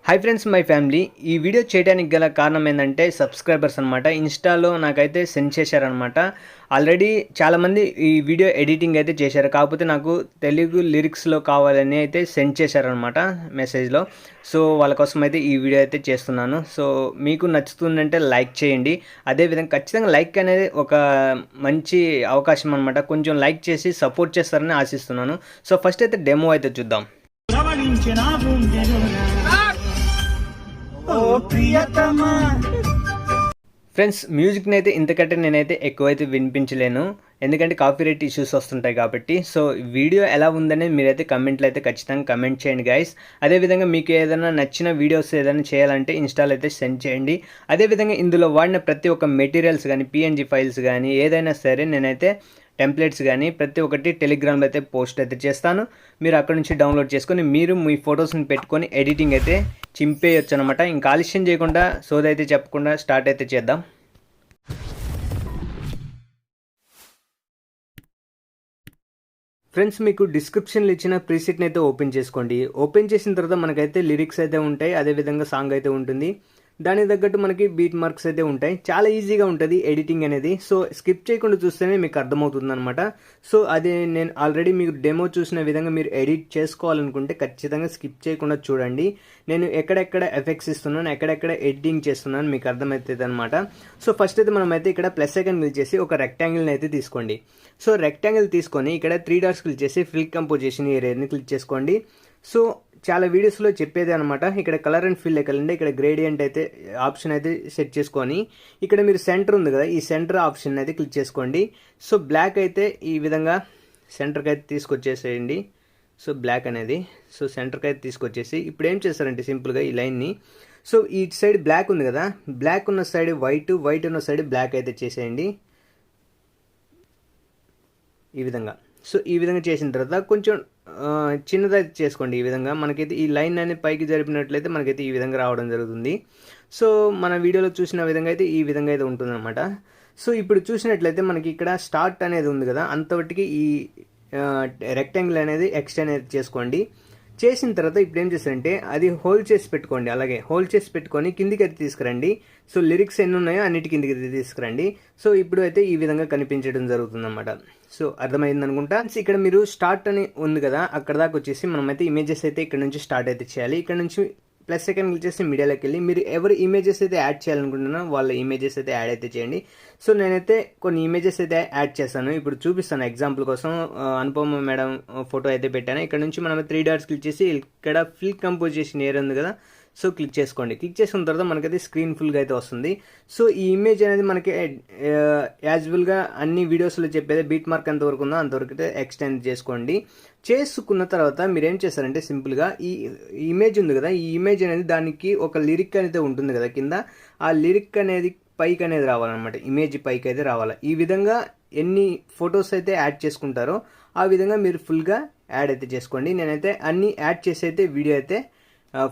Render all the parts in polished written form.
Hi friends, my family. ఈ video చేయడానికి గల కారణం ఏంటంటే సబ్స్క్రైబర్స్ అనమాట. ఇన్స్టాలో నాకైతే సెండ్ చేశారనమాట. ఆల్రెడీ చాలామంది ఈ వీడియో ఎడిటింగ్ అయితే చేశారు, కాకపోతే నాకు తెలుగు లిరిక్స్లో కావాలని అయితే సెండ్ చేశారనమాట మెసేజ్లో. సో వాళ్ళ కోసం అయితే ఈ వీడియో అయితే చేస్తున్నాను. సో మీకు నచ్చుతుందంటే లైక్ చేయండి. అదేవిధంగా ఖచ్చితంగా లైక్ అనేది ఒక మంచి అవకాశం అనమాట. కొంచెం లైక్ చేసి సపోర్ట్ చేస్తారని ఆశిస్తున్నాను. సో ఫస్ట్ అయితే డెమో అయితే చూద్దాం. ఫ్రెండ్స్, మ్యూజిక్ని అయితే ఇంతకంటే నేనైతే ఎక్కువైతే వినిపించలేను, ఎందుకంటే కాపీరైట్ ఇష్యూస్ వస్తుంటాయి కాబట్టి. సో వీడియో ఎలా ఉందనే మీరైతే కమెంట్లో అయితే ఖచ్చితంగా కమెంట్ చేయండి గైస్. అదేవిధంగా మీకు ఏదైనా నచ్చిన వీడియోస్ ఏదైనా చేయాలంటే ఇన్స్టాలో అయితే సెండ్ చేయండి. అదేవిధంగా ఇందులో వాడిన ప్రతి ఒక్క మెటీరియల్స్ కానీ, పిఎన్జీ ఫైల్స్ కానీ ఏదైనా సరే నేనైతే టెంప్లెట్స్ కానీ ప్రతి ఒక్కటి టెలిగ్రామ్లో అయితే పోస్ట్ అయితే చేస్తాను. మీరు అక్కడ నుంచి డౌన్లోడ్ చేసుకొని మీరు మీ ఫొటోస్ని పెట్టుకొని ఎడిటింగ్ అయితే చింపేయచ్చు అనమాట. ఇంకా ఆలస్యం చేయకుండా సోదైతే చెప్పకుండా స్టార్ట్ అయితే చేద్దాం. ఫ్రెండ్స్, మీకు డిస్క్రిప్షన్లో ఇచ్చిన ప్రీసెట్ని అయితే ఓపెన్ చేసుకోండి. ఓపెన్ చేసిన తర్వాత మనకైతే లిరిక్స్ అయితే ఉంటాయి, అదేవిధంగా సాంగ్ అయితే ఉంటుంది. దానికి తగ్గట్టు మనకి బీట్ మార్క్స్ అయితే ఉంటాయి. చాలా ఈజీగా ఉంటుంది ఎడిటింగ్ అనేది. సో స్కిప్ చేయకుండా చూస్తేనే మీకు అర్థమవుతుంది అనమాట. సో అదే నేను ఆల్రెడీ మీకు డెమో చూసిన విధంగా మీరు ఎడిట్ చేసుకోవాలనుకుంటే ఖచ్చితంగా స్కిప్ చేయకుండా చూడండి. నేను ఎక్కడెక్కడ ఎఫెక్ట్స్ ఇస్తున్నాను, ఎక్కడెక్కడ ఎడిటింగ్ చేస్తున్నాను మీకు అర్థమవుతుంది అనమాట. సో ఫస్ట్ అయితే మనం అయితే ఇక్కడ ప్లస్ ఐకాన్ క్లిక్ చేసి ఒక రెక్టాంగిల్ని అయితే తీసుకోండి. సో రెక్టాంగిల్ తీసుకొని ఇక్కడ 3 డాట్స్ క్లిక్ చేసి ఫిల్ కంపోజిషన్ ఏరియాని క్లిక్ చేసుకోండి. సో చాలా వీడియోస్లో చెప్పేది అనమాట. ఇక్కడ కలర్ అండ్ ఫిల్ ఎక్కలండి, ఇక్కడ గ్రేడియంట్ అయితే ఆప్షన్ అయితే సెట్ చేసుకొని ఇక్కడ మీరు సెంటర్ ఉంది కదా, ఈ సెంటర్ ఆప్షన్ అయితే క్లిక్ చేసుకోండి. సో బ్లాక్ అయితే ఈ విధంగా సెంటర్కి అయితే తీసుకొచ్చేసేయండి. సో బ్లాక్ అనేది సో సెంటర్కి అయితే తీసుకొచ్చేసి ఇప్పుడు ఏం చేస్తారంటే సింపుల్గా ఈ లైన్ని, సో ఈ సైడ్ బ్లాక్ ఉంది కదా, బ్లాక్ ఉన్న సైడ్ వైట్, వైట్ ఉన్న సైడ్ బ్లాక్ అయితే చేసేయండి ఈ విధంగా. సో ఈ విధంగా చేసిన తర్వాత కొంచెం చిన్నదైతే చేసుకోండి. ఈ విధంగా మనకైతే ఈ లైన్ అనేది పైకి జరిపినట్లయితే మనకైతే ఈ విధంగా రావడం జరుగుతుంది. సో మన వీడియోలో చూసిన విధంగా అయితే ఈ విధంగా అయితే ఉంటుందన్నమాట. సో ఇప్పుడు చూసినట్లయితే మనకి ఇక్కడ స్టార్ట్ అనేది ఉంది కదా, అంతవరకు ఈ రెక్టాంగిల్ అనేది ఎక్స్టెండ్ అనేది చేసుకోండి. చేసిన తర్వాత ఇప్పుడు ఏం చేస్తారంటే అది హోల్డ్ చేసి పెట్టుకోండి. అలాగే హోల్డ్ చేసి పెట్టుకొని కిందికి అయితే తీసుకురండి. సో లిరిక్స్ ఎన్ని ఉన్నాయో అన్నిటి కిందికి అయితే తీసుకురండి. సో ఇప్పుడు అయితే ఈ విధంగా కనిపించడం జరుగుతుంది అనమాట. సో అర్థమైంది అనుకుంటా. ఇక్కడ మీరు స్టార్ట్ అని ఉంది కదా, అక్కడ దాకా వచ్చేసి మనం అయితే ఇమేజెస్ అయితే ఇక్కడ నుంచి స్టార్ట్ అయితే చేయాలి. ఇక్కడ నుంచి ప్లస్ సెకండ్ క్లిక్ చేసి మీడియాలోకి వెళ్ళి మీరు ఎవరు ఇమేజెస్ అయితే యాడ్ చేయాలనుకుంటున్నారో వాళ్ళ ఇమేజెస్ అయితే యాడ్ అయితే చేయండి. సో నేనైతే కొన్ని ఇమేజెస్ అయితే యాడ్ చేస్తాను, ఇప్పుడు చూపిస్తాను ఎగ్జాంపుల్ కోసం. అనుపమ మేడం ఫోటో అయితే పెట్టాను. ఇక్కడ నుంచి మనం 3 డాట్స్ క్లిక్ చేసి ఇక్కడ ఫిల్ కంపోజిషన్ ఏరియా ఉంది కదా, సో క్లిక్ చేసుకోండి. క్లిక్ చేసుకున్న తర్వాత మనకైతే స్క్రీన్ ఫుల్గా అయితే వస్తుంది. సో ఈ ఇమేజ్ అనేది మనకి యాజువల్గా అన్ని వీడియోస్లో చెప్పేది బీట్ మార్క్ ఎంతవరకు ఉందో అంతవరకు అయితే ఎక్స్టెండ్ చేసుకోండి. చేసుకున్న తర్వాత మీరు ఏం చేస్తారంటే సింపుల్గా ఈ ఇమేజ్ ఉంది కదా, ఈ ఇమేజ్ అనేది దానికి ఒక లిరిక్ అనేది ఉంటుంది కదా కింద, ఆ లిరిక్ అనేది పైకి అనేది రావాలన్నమాట. ఇమేజ్ పైకి అయితే రావాలి. ఈ విధంగా ఎన్ని ఫొటోస్ అయితే యాడ్ చేసుకుంటారో ఆ విధంగా మీరు ఫుల్గా యాడ్ అయితే చేసుకోండి. నేనైతే అన్ని యాడ్ చేసి అయితే వీడియో అయితే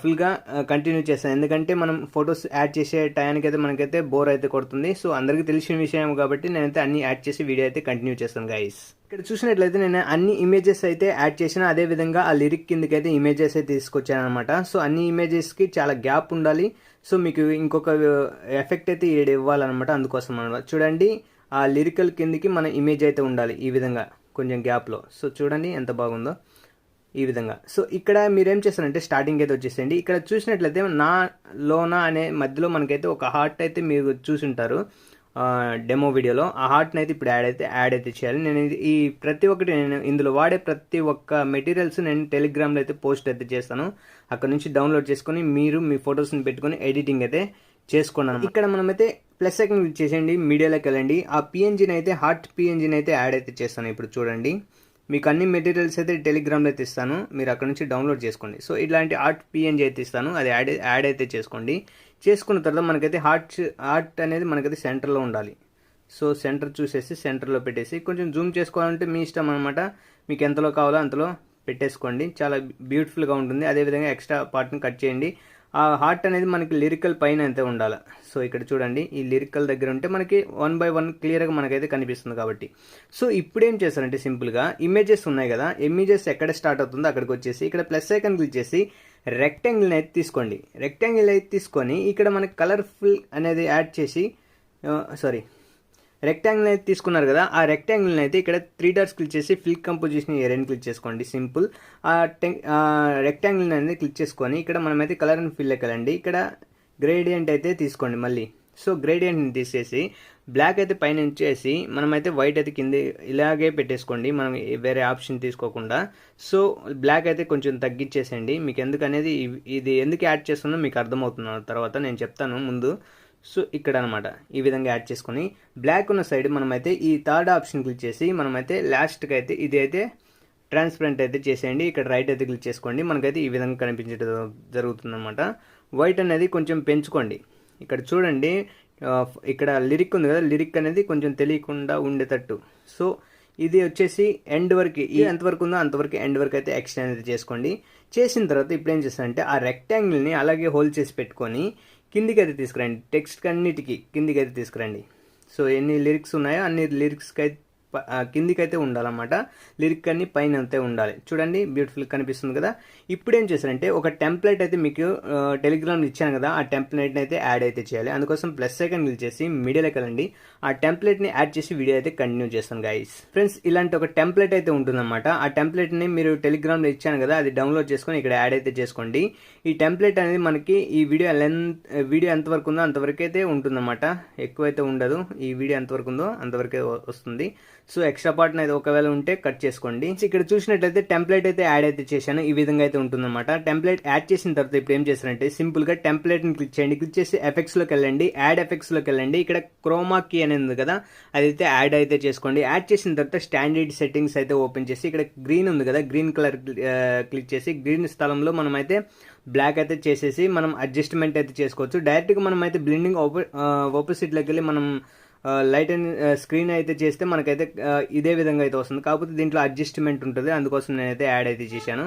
ఫుల్గా కంటిన్యూ చేస్తాను, ఎందుకంటే మనం ఫొటోస్ యాడ్ చేసే టైంకి అయితే మనకైతే బోర్ అయితే కొడుతుంది. సో అందరికీ తెలిసిన విషయం కాబట్టి నేనైతే అన్ని యాడ్ చేసి వీడియో అయితే కంటిన్యూ చేస్తాను గైస్. ఇక్కడ చూసినట్లయితే నేను అన్ని ఇమేజెస్ అయితే యాడ్ చేసిన, అదేవిధంగా ఆ లిరిక్ కిందకి అయితే ఇమేజెస్ అయితే తీసుకొచ్చాను అనమాట. సో అన్ని ఇమేజెస్కి చాలా గ్యాప్ ఉండాలి. సో మీకు ఇంకొక ఎఫెక్ట్ అయితే ఇవ్వాలన్నమాట, అందుకోసం అనమాట. చూడండి, ఆ లిరికల్ కిందకి మన ఇమేజ్ అయితే ఉండాలి ఈ విధంగా కొంచెం గ్యాప్లో. సో చూడండి ఎంత బాగుందో ఈ విధంగా. సో ఇక్కడ మీరేం చేస్తారంటే స్టార్టింగ్ అయితే వచ్చేసేయండి. ఇక్కడ చూసినట్లయితే నా లోనా అనే మధ్యలో మనకైతే ఒక హార్ట్ అయితే మీరు చూసుంటారు డెమో వీడియోలో. ఆ హార్ట్ని అయితే ఇప్పుడు యాడ్ అయితే చేయాలి. నేను ఈ ప్రతి ఒక్కటి నేను ఇందులో వాడే ప్రతి ఒక్క మెటీరియల్స్ నేను టెలిగ్రామ్లో అయితే పోస్ట్ అయితే చేస్తాను. అక్కడ నుంచి డౌన్లోడ్ చేసుకొని మీరు మీ ఫొటోస్ని పెట్టుకొని ఎడిటింగ్ అయితే చేసుకున్నాను. ఇక్కడ మనమైతే ప్లస్ సెకండ్ క్లిక్ చేసేయండి, మీడియాలోకి వెళ్ళండి. ఆ పిఎన్జీని అయితే హార్ట్ పిఎన్జీని అయితే యాడ్ అయితే చేస్తాను. ఇప్పుడు చూడండి, మీకు అన్ని మెటీరియల్స్ అయితే టెలిగ్రామ్లో అయితే ఇస్తాను, మీరు అక్కడ నుంచి డౌన్లోడ్ చేసుకోండి. సో ఇలాంటి ఆర్ట్ పిఎన్జీ అయితే ఇస్తాను, అది యాడ్ అయితే చేసుకోండి. చేసుకున్న తర్వాత మనకైతే హార్ట్ అనేది మనకైతే సెంటర్లో ఉండాలి. సో సెంటర్ చూసేసి సెంటర్లో పెట్టేసి కొంచెం జూమ్ చేసుకోవాలంటే మీ ఇష్టం అనమాట, మీకు ఎంతలో కావాలో అంతలో పెట్టేసుకోండి. చాలా బ్యూటిఫుల్గా ఉంటుంది. అదేవిధంగా ఎక్స్ట్రా పార్ట్ని కట్ చేయండి. ఆ హార్ట్ అనేది మనకి లిరికల్ పైన అయితే ఉండాలి. సో ఇక్కడ చూడండి, ఈ లిరికల్ దగ్గర ఉంటే మనకి 1 బై 1 క్లియర్గా మనకైతే కనిపిస్తుంది కాబట్టి. సో ఇప్పుడు ఏం చేస్తారంటే సింపుల్గా ఇమేజెస్ ఉన్నాయి కదా, ఇమేజెస్ ఎక్కడ స్టార్ట్ అవుతుందో అక్కడికి వచ్చేసి ఇక్కడ ప్లస్ ఐకాన్ క్లిక్ చేసి రెక్టాంగిల్ని అయితే తీసుకోండి. రెక్టాంగిల్ అయితే తీసుకొని ఇక్కడ మనకి కలర్ఫుల్ అనేది యాడ్ చేసి రెక్టాంగిల్ అయితే తీసుకున్నారు కదా, ఆ రెక్టాంగిల్ని అయితే ఇక్కడ 3 డాట్స్ క్లిక్ చేసి ఫిల్ కంపోజిషన్ ఏరియాని క్లిక్ చేసుకోండి. సింపుల్ ఆ రెక్టాంగిల్ని అనేది క్లిక్ చేసుకొని ఇక్కడ మనమైతే కలర్ అండ్ ఫిల్ ఎక్కాలండి. ఇక్కడ గ్రేడియంట్ అయితే తీసుకోండి మళ్ళీ. సో గ్రేడియంట్ని తీసేసి బ్లాక్ అయితే పైన ఉంచేసి మనమైతే వైట్ అయితే కింద ఇలాగే పెట్టేసుకోండి, మనం వేరే ఆప్షన్ తీసుకోకుండా. సో బ్లాక్ అయితే కొంచెం తగ్గించేసేయండి. మీకు ఎందుకు అనేది ఇది ఎందుకు యాడ్ చేస్తున్నా మీకు అర్థమవుతున్న తర్వాత నేను చెప్తాను ముందు. సో ఇక్కడ అనమాట ఈ విధంగా యాడ్ చేసుకొని బ్లాక్ ఉన్న సైడ్ మనమైతే ఈ థర్డ్ ఆప్షన్ క్లిక్ చేసి మనమైతే లాస్ట్కి అయితే ఇది అయితే ట్రాన్స్పరెంట్ అయితే చేసేయండి. ఇక్కడ రైట్ అయితే క్లిక్ చేసుకోండి, మనకైతే ఈ విధంగా కనిపించడం జరుగుతుంది అనమాట. వైట్ అనేది కొంచెం పెంచుకోండి. ఇక్కడ చూడండి, ఇక్కడ లిరిక్ ఉంది కదా, లిరిక్ అనేది కొంచెం తెలియకుండా ఉండేటట్టు. సో ఇది వచ్చేసి ఎండ్ వరకు, ఎంతవరకు ఉందో అంతవరకు ఎండ్ వరకు అయితే ఎక్స్టెండ్ అయితే చేసుకోండి. చేసిన తర్వాత ఇప్పుడు ఏం చేస్తారంటే ఆ రెక్టాంగిల్ని అలాగే హోల్డ్ చేసి పెట్టుకొని కిందికి అయితే తీసుకురండి. టెక్స్ట్ అన్నిటికీ కిందికి అయితే తీసుకురండి. సో ఎన్ని లిరిక్స్ ఉన్నాయో అన్ని లిరిక్స్కి అయితే కిందికి అయితే ఉండాలన్నమాట. లిరిక్ అన్ని పైన అంతే ఉండాలి. చూడండి బ్యూటిఫుల్ కనిపిస్తుంది కదా. ఇప్పుడు ఏం చేశారంటే ఒక టెంప్లెట్ అయితే మీకు టెలిగ్రామ్లో ఇచ్చాను కదా, ఆ టెంప్లెట్ని అయితే యాడ్ అయితే చేయాలి. అందుకోసం ప్లస్ ఐకాన్ క్లిక్ చేసి మీడియాలోకి వెళ్ళండి. ఆ టెంప్లెట్ని యాడ్ చేసి వీడియో అయితే కంటిన్యూ చేస్తాను గైస్. ఫ్రెండ్స్ ఇలాంటి ఒక టెంప్లెట్ అయితే ఉంటుందన్నమాట. ఆ టెంప్లెట్ని మీరు టెలిగ్రామ్లో ఇచ్చాను కదా, అది డౌన్లోడ్ చేసుకొని ఇక్కడ యాడ్ అయితే చేసుకోండి. ఈ టెంప్లెట్ అనేది మనకి ఈ వీడియో ఎంతవరకు ఉందో అంతవరకు అయితే ఉంటుందన్నమాట, ఎక్కువైతే ఉండదు. ఈ వీడియో ఎంతవరకు ఉందో అంతవరకే వస్తుంది. సో ఎక్స్ట్రా పార్ట్ అనేది ఒకవేళ ఉంటే కట్ చేసుకోండి. ఇక్కడ చూసినట్లయితే టెంప్లెట్ అయితే యాడ్ అయితే చేశాను. ఈ విధంగా అయితే ఉంటుందన్నమాట. టెంప్లెట్ యాడ్ చేసిన తర్వాత ఇప్పుడు ఏం చేస్తారంటే సింపుల్గా టెంప్లెట్ని క్లిక్ చేయండి. క్లిక్ చేసి ఎఫెక్ట్స్లోకి వెళ్ళండి. యాడ్ ఎఫెక్ట్స్లోకి వెళ్ళండి. ఇక్కడ క్రోమా కీ అనేది ఉంది కదా, అదైతే యాడ్ అయితే చేసుకోండి. యాడ్ చేసిన తర్వాత స్టాండర్డ్ సెట్టింగ్స్ అయితే ఓపెన్ చేసి ఇక్కడ గ్రీన్ ఉంది కదా, గ్రీన్ కలర్ క్లిక్ చేసి గ్రీన్ స్థలంలో మనం అయితే బ్లాక్ అయితే చేసేసి మనం అడ్జస్ట్మెంట్ అయితే చేసుకోవచ్చు. డైరెక్ట్గా మనం అయితే బ్లెండింగ్ ఆపోజిట్లోకి వెళ్ళి మనం లైట్ అండ్ స్క్రీన్ అయితే చేస్తే మనకైతే ఇదే విధంగా అయితే వస్తుంది. కాకపోతే దీంట్లో అడ్జస్ట్మెంట్ ఉంటుంది, అందుకోసం నేనైతే యాడ్ అయితే చేశాను.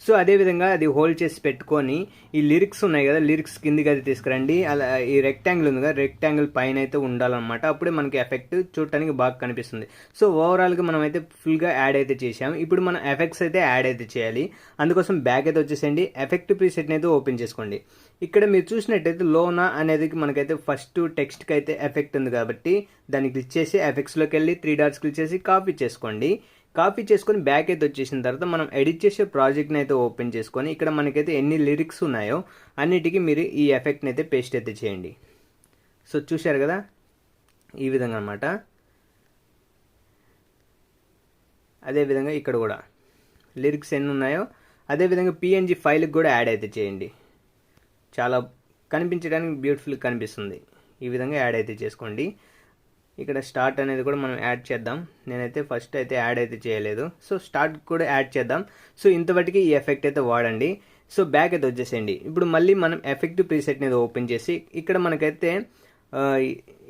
సో అదేవిధంగా అది హోల్డ్ చేసి పెట్టుకొని ఈ లిరిక్స్ ఉన్నాయి కదా, లిరిక్స్ కిందికి అయితే తీసుకురండి. అలా ఈ రెక్టాంగిల్ ఉంది కదా, రెక్టాంగిల్ పైన అయితే ఉండాలన్నమాట. అప్పుడే మనకి ఎఫెక్ట్ చూడటానికి బాగా కనిపిస్తుంది. సో ఓవరాల్గా మనం అయితే ఫుల్గా యాడ్ అయితే చేసాము. ఇప్పుడు మనం ఎఫెక్ట్స్ అయితే యాడ్ అయితే చేయాలి. అందుకోసం బ్యాక్ అయితే వచ్చేసేయండి. ఎఫెక్ట్ ప్రీసెట్ని అయితే ఓపెన్ చేసుకోండి. ఇక్కడ మీరు చూసినట్టయితే లోనా అనేది మనకైతే ఫస్ట్ టెక్స్ట్కి అయితే ఎఫెక్ట్ ఉంది కాబట్టి దాన్ని క్లిక్ చేసి ఎఫెక్ట్స్లోకి వెళ్ళి 3 డాట్స్ క్లిక్ చేసి కాపీ చేసుకోండి. కాపీ చేసుకొని బ్యాక్ అయితే వచ్చేసిన తర్వాత మనం ఎడిట్ చేసే ప్రాజెక్ట్ని అయితే ఓపెన్ చేసుకొని ఇక్కడ మనకైతే ఎన్ని లిరిక్స్ ఉన్నాయో అన్నిటికీ మీరు ఈ ఎఫెక్ట్ని అయితే పేస్ట్ అయితే చేయండి. సో చూశారు కదా, ఈ విధంగా అనమాట. అదేవిధంగా ఇక్కడ కూడా లిరిక్స్ ఎన్ని ఉన్నాయో అదేవిధంగా పిఎన్జీ ఫైల్కి కూడా యాడ్ అయితే చేయండి. చాలా కనిపించడానికి బ్యూటిఫుల్ కనిపిస్తుంది. ఈ విధంగా యాడ్ అయితే చేసుకోండి. ఇక్కడ స్టార్ట్ అనేది కూడా మనం యాడ్ చేద్దాం. నేనైతే ఫస్ట్ అయితే యాడ్ అయితే చేయలేదు, సో స్టార్ట్ కూడా యాడ్ చేద్దాం. సో ఇంతవరకు ఈ ఎఫెక్ట్ అయితే వాడండి. సో బ్యాక్ అయితే వచ్చేసేయండి. ఇప్పుడు మళ్ళీ మనం ఎఫెక్ట్ ప్రీసెట్ అనేది ఓపెన్ చేసి ఇక్కడ మనకైతే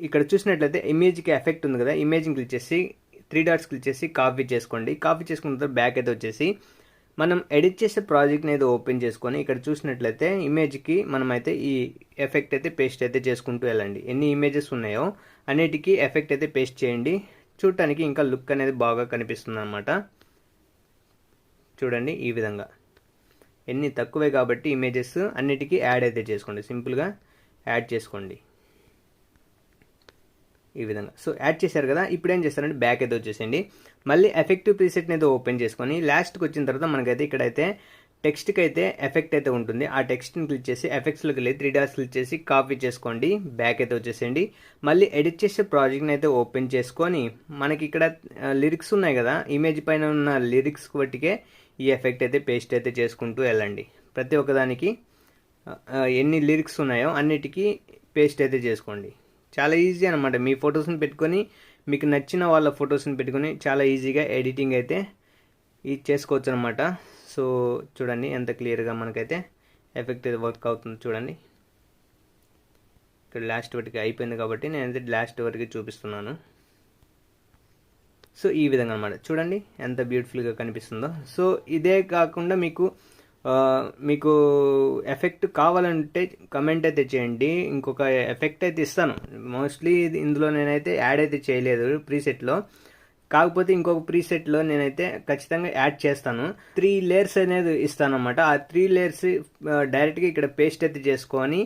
ఇక్కడ చూసినట్లయితే ఇమేజ్కి ఎఫెక్ట్ ఉంది కదా, ఇమేజ్ని క్లిక్ చేసి 3 డాట్స్ క్లిక్ చేసి కాపీ చేసుకోండి. కాపీ చేసుకున్న తర్వాత బ్యాక్ అయితే వచ్చేసి మనం ఎడిట్ చేసే ప్రాజెక్ట్ని అయితే ఓపెన్ చేసుకొని ఇక్కడ చూసినట్లయితే ఇమేజ్కి మనమైతే ఈ ఎఫెక్ట్ అయితే పేస్ట్ అయితే చేసుకుంటూ వెళ్ళండి. ఎన్ని ఇమేజెస్ ఉన్నాయో అన్నిటికీ ఎఫెక్ట్ అయితే పేస్ట్ చేయండి. చూడటానికి ఇంకా లుక్ అనేది బాగా కనిపిస్తుంది అన్నమాట. చూడండి ఈ విధంగా ఎన్ని తక్కువే కాబట్టి ఇమేజెస్ అన్నిటికీ యాడ్ అయితే చేసుకోండి. సింపుల్గా యాడ్ చేసుకోండి ఈ విధంగా. సో యాడ్ చేశారు కదా, ఇప్పుడు ఏం చేస్తారంటే బ్యాక్ అయితే వచ్చేసేయండి. మళ్ళీ ఎఫెక్టివ్ ప్రీసెట్ని అయితే ఓపెన్ చేసుకొని లాస్ట్కి వచ్చిన తర్వాత మనకైతే ఇక్కడైతే టెక్స్ట్కి అయితే ఎఫెక్ట్ అయితే ఉంటుంది. ఆ టెక్స్ట్ని క్లిక్ చేసి ఎఫెక్ట్స్లోకి వెళ్ళి 3 డాట్స్ క్లిక్ చేసి కాపీ చేసుకోండి. బ్యాక్ అయితే వచ్చేసేయండి. మళ్ళీ ఎడిట్ చేసే ప్రాజెక్ట్ని అయితే ఓపెన్ చేసుకొని మనకి ఇక్కడ లిరిక్స్ ఉన్నాయి కదా, ఇమేజ్ పైన ఉన్న లిరిక్స్ బట్టికే ఈ ఎఫెక్ట్ అయితే పేస్ట్ అయితే చేసుకుంటూ వెళ్ళండి. ప్రతి ఒక్కదానికి ఎన్ని లిరిక్స్ ఉన్నాయో అన్నిటికీ పేస్ట్ అయితే చేసుకోండి. చాలా ఈజీ అనమాట. మీ ఫొటోస్ని పెట్టుకొని మీకు నచ్చిన వాళ్ళ ఫొటోస్ని పెట్టుకొని చాలా ఈజీగా ఎడిటింగ్ అయితే ఇది చేసుకోవచ్చు అనమాట. సో చూడండి ఎంత క్లియర్గా మనకైతే ఎఫెక్ట్ వర్క్ అవుతుంది. చూడండి ఇక్కడ లాస్ట్ వరకు అయిపోయింది కాబట్టి నేనైతే లాస్ట్ వరకు చూపిస్తున్నాను. సో ఈ విధంగా అనమాట. చూడండి ఎంత బ్యూటిఫుల్గా కనిపిస్తుందో. సో ఇదే కాకుండా మీకు మీకు ఎఫెక్ట్ కావాలంటే కమెంట్ అయితే చేయండి, ఇంకొక ఎఫెక్ట్ అయితే ఇస్తాను. మోస్ట్లీ ఇందులో నేనైతే యాడ్ అయితే చేయలేదు ప్రీసెట్లో, కాకపోతే ఇంకొక ప్రీసెట్లో నేనైతే ఖచ్చితంగా యాడ్ చేస్తాను. 3 లేయర్స్ అనేది ఇస్తాను అనమాట. ఆ 3 లేయర్స్ డైరెక్ట్గా ఇక్కడ పేస్ట్ అయితే చేసుకొని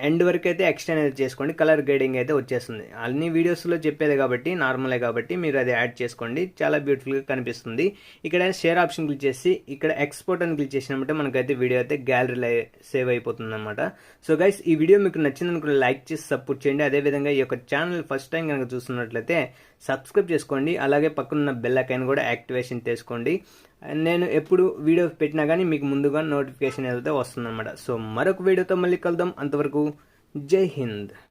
ఎండ్ వరకు అయితే ఎక్స్టెండ్ అయితే చేసుకోండి. కలర్ గ్రేడింగ్ అయితే వచ్చేస్తుంది. అన్ని వీడియోస్లో చెప్పేది కాబట్టి నార్మలే కాబట్టి మీరు అది యాడ్ చేసుకోండి, చాలా బ్యూటిఫుల్గా కనిపిస్తుంది. ఇక్కడ షేర్ ఆప్షన్ క్లిక్ చేసి ఇక్కడ ఎక్స్పోర్ట్ అని క్లిక్ చేసినప్పుడు మనకైతే వీడియో అయితే గ్యాలరీలో సేవ్ అయిపోతుంది అనమాట. సో గైస్, ఈ వీడియో మీకు నచ్చిందనుకుని లైక్ చేసి సపోర్ట్ చేయండి. అదేవిధంగా ఈ యొక్క ఛానల్ ఫస్ట్ టైం కనుక చూస్తున్నట్లయితే సబ్స్క్రైబ్ చేసుకోండి. అలాగే పక్కనున్న బెల్ ఐకాన్ కూడా యాక్టివేషన్ చేసుకోండి. నేను ఎప్పుడు వీడియో పెట్టినా కానీ మీకు ముందుగా నోటిఫికేషన్ అయితే వస్తుందన్నమాట. సో మరొక వీడియోతో మళ్ళీ కలుద్దాం. అంతవరకు జై హింద్.